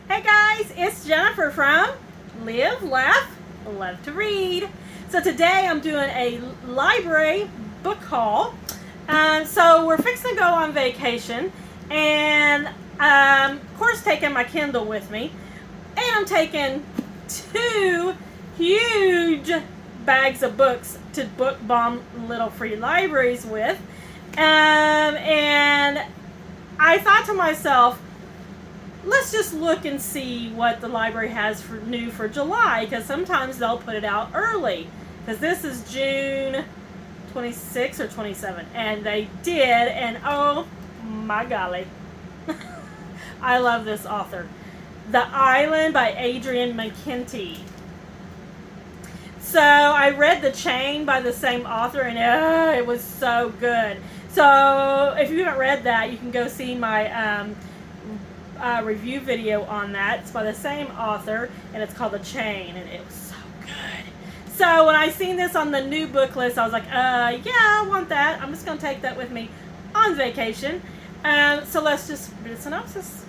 Hey guys, it's Jennifer from Live, Laugh, Love to Read. So today I'm doing a library book haul. So we're fixing to go on vacation, and of course taking my Kindle with me, and I'm taking 2 huge bags of books to book bomb little free libraries with. And I thought to myself, let's just look and see what the library has for new for July, because sometimes they'll put it out early, because this is June 26 or 27, and they did, and oh my golly. I love this author. The Island by Adrian McKenty. So I read The Chain by the same author, and it was so good. So if you haven't read that, you can go see my review video on that. It's by the same author, and it's called The Chain, and it was so good. So when I seen this on the new book list, I was like, yeah, I want that. I'm just going to take that with me on vacation. So let's just read a synopsis.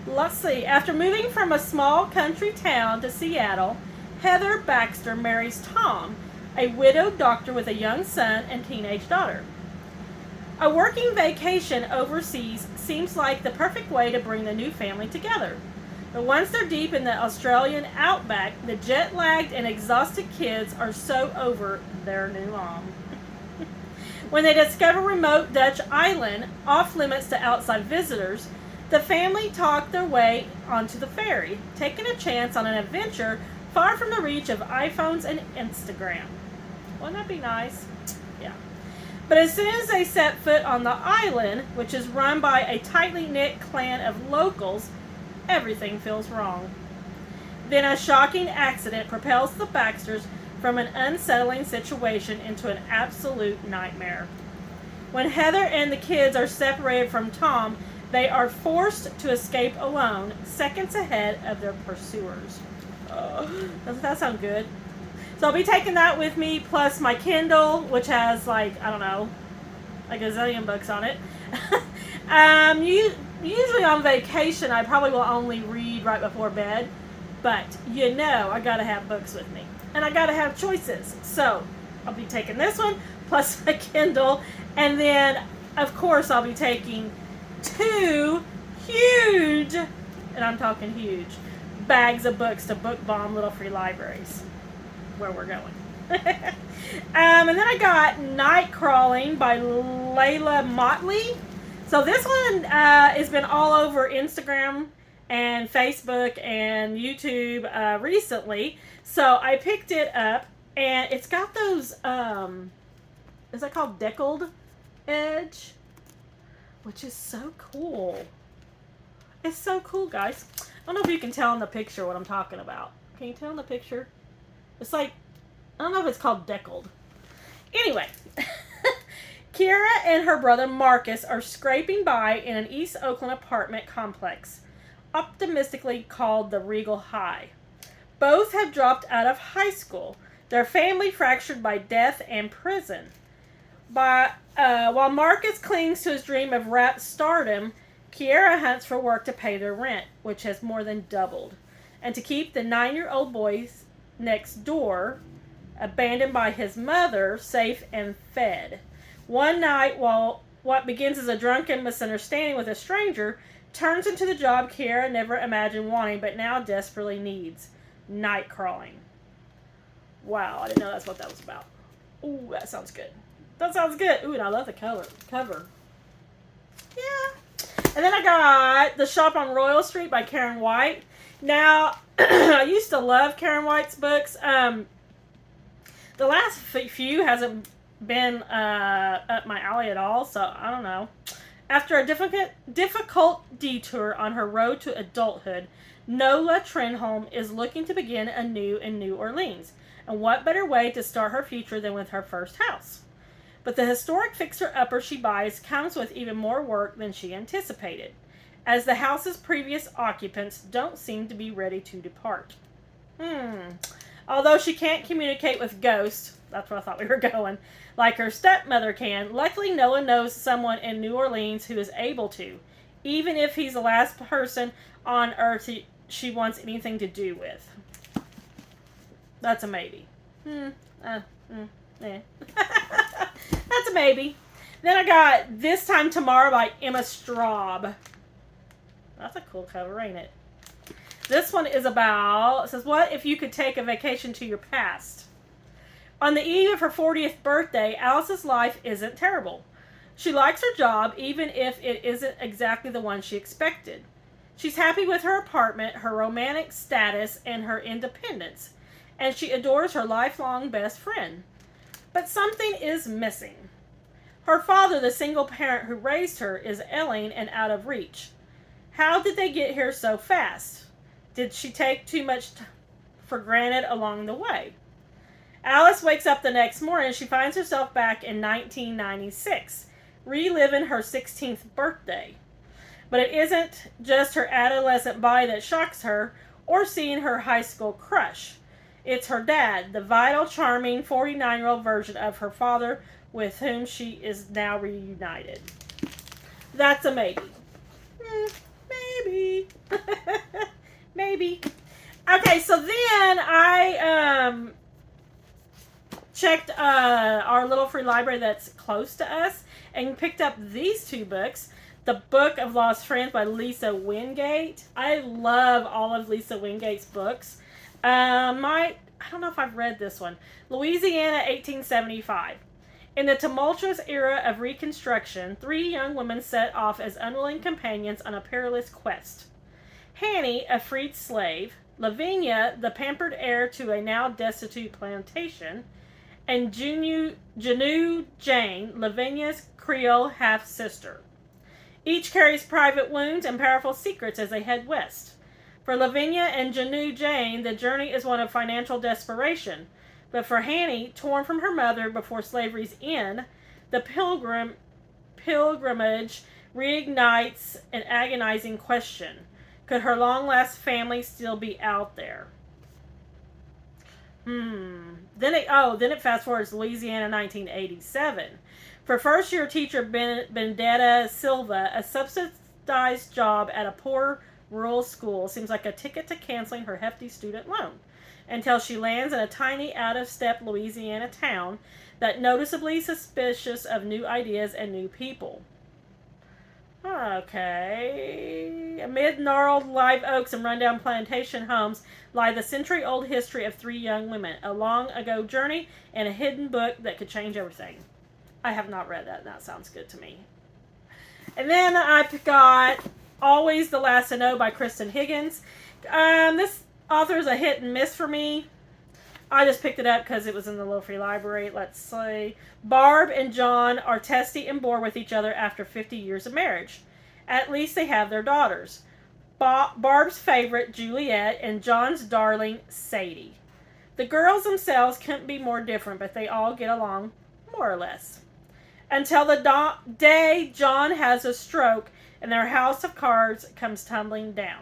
Let's see. After moving from a small country town to Seattle, Heather Baxter marries Tom, a widowed doctor with a young son and teenage daughter. A working vacation overseas seems like the perfect way to bring the new family together. But once they're deep in the Australian outback, the jet-lagged and exhausted kids are so over their new mom. When they discover remote Dutch island, off limits to outside visitors, the family talk their way onto the ferry, taking a chance on an adventure far from the reach of iPhones and Instagram. Wouldn't that be nice? Yeah. But as soon as they set foot on the island, which is run by a tightly knit clan of locals, everything feels wrong. Then a shocking accident propels the Baxters from an unsettling situation into an absolute nightmare. When Heather and the kids are separated from Tom, they are forced to escape alone, seconds ahead of their pursuers. Doesn't that sound good? So I'll be taking that with me, plus my Kindle, which has like a gazillion books on it. Usually on vacation, I probably will only read right before bed, but I gotta have books with me, and I gotta have choices. So I'll be taking this one, plus my Kindle, and then of course I'll be taking 2 huge, and I'm talking huge, bags of books to book bomb little free libraries where we're going. And then I got Nightcrawling by Layla Motley. So this one has been all over Instagram and Facebook and YouTube recently. So I picked it up, and it's got those, is that called deckled edge? Which is so cool. It's so cool, guys. I don't know if you can tell in the picture what I'm talking about. Can you tell in the picture? It's like, I don't know if it's called deckled. Anyway, Kira and her brother Marcus are scraping by in an East Oakland apartment complex, optimistically called the Regal High. Both have dropped out of high school, their family fractured by death and prison. While Marcus clings to his dream of rap stardom, Kiera hunts for work to pay their rent, which has more than doubled, and to keep the 9-year-old boy next door, abandoned by his mother, safe and fed. One night, while what begins as a drunken misunderstanding with a stranger turns into the job Kiera never imagined wanting, but now desperately needs: night crawling. Wow, I didn't know that's what that was about. Ooh, that sounds good. That sounds good. Ooh, and I love the cover. Yeah. And then I got The Shop on Royal Street by Karen White. Now, I used to love Karen White's books. The last few hasn't been up my alley at all, so I don't know. After a difficult detour on her road to adulthood, Nola Trenholm is looking to begin anew in New Orleans. And what better way to start her future than with her first house? But the historic fixer-upper she buys comes with even more work than she anticipated, as the house's previous occupants don't seem to be ready to depart. Although she can't communicate with ghosts, that's where I thought we were going, like her stepmother can, luckily Noah knows someone in New Orleans who is able to, even if he's the last person on earth she wants anything to do with. That's a maybe. That's a maybe. Then I got This Time Tomorrow by Emma Straub. That's a cool cover, ain't it? This one is about, it says, what if you could take a vacation to your past? On the eve of her 40th birthday, Alice's life isn't terrible. She likes her job, even if it isn't exactly the one she expected. She's happy with her apartment, her romantic status, and her independence. And she adores her lifelong best friend. But something is missing. Her father, the single parent who raised her, is ailing and out of reach. How did they get here so fast? Did she take too much for granted along the way? Alice wakes up the next morning and she finds herself back in 1996, reliving her 16th birthday. But it isn't just her adolescent body that shocks her or seeing her high school crush. It's her dad, the vital, charming 49-year-old version of her father with whom she is now reunited. That's a maybe. Maybe. Maybe. Okay, so then I checked our little free library that's close to us and picked up these two books. The Book of Lost Friends by Lisa Wingate. I love all of Lisa Wingate's books. I don't know if I've read this one. Louisiana, 1875. In the tumultuous era of Reconstruction, 3 young women set off as unwilling companions on a perilous quest. Hanny, a freed slave, Lavinia, the pampered heir to a now destitute plantation, and Janu Jane, Lavinia's Creole half-sister. Each carries private wounds and powerful secrets as they head west. For Lavinia and Janu Jane, the journey is one of financial desperation. But for Hanny, torn from her mother before slavery's end, the pilgrimage reignites an agonizing question. Could her long-lost family still be out there? Then it fast forwards to Louisiana, 1987. For first-year teacher Benedetta Silva, a subsidized job at a poor rural school seems like a ticket to canceling her hefty student loan, until she lands in a tiny, out-of-step Louisiana town that noticeably suspicious of new ideas and new people. Okay. Amid gnarled live oaks and rundown plantation homes lie the century-old history of 3 young women, a long-ago journey, and a hidden book that could change everything. I have not read that, and that sounds good to me. And then I got Always the Last to Know by Kristen Higgins. This author is a hit and miss for me. I just picked it up because it was in the little free library. Let's see. Barb and John are testy and bored with each other after 50 years of marriage. At least they have their daughters. Barb's favorite, Juliet, and John's darling, Sadie. The girls themselves couldn't be more different, but they all get along, more or less. Until the day John has a stroke and their house of cards comes tumbling down.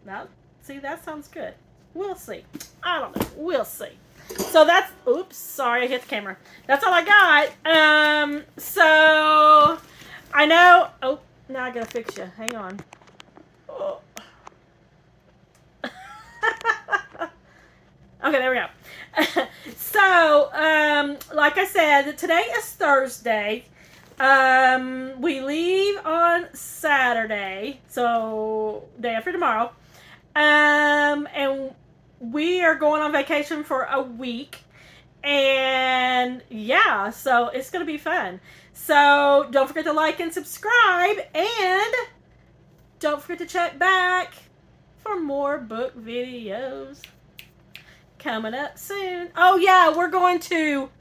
Now, see, that sounds good. We'll see. I don't know. We'll see. So that's, oops, sorry, I hit the camera. That's all I got. So I know, oh, now I gotta fix you. Hang on. Oh. Okay, there we go. So, like I said, today is Thursday. We leave on Saturday, so day after tomorrow. And we are going on vacation for a week. And yeah, so it's going to be fun. So don't forget to like and subscribe. And don't forget to check back for more book videos coming up soon. Oh yeah, we're going to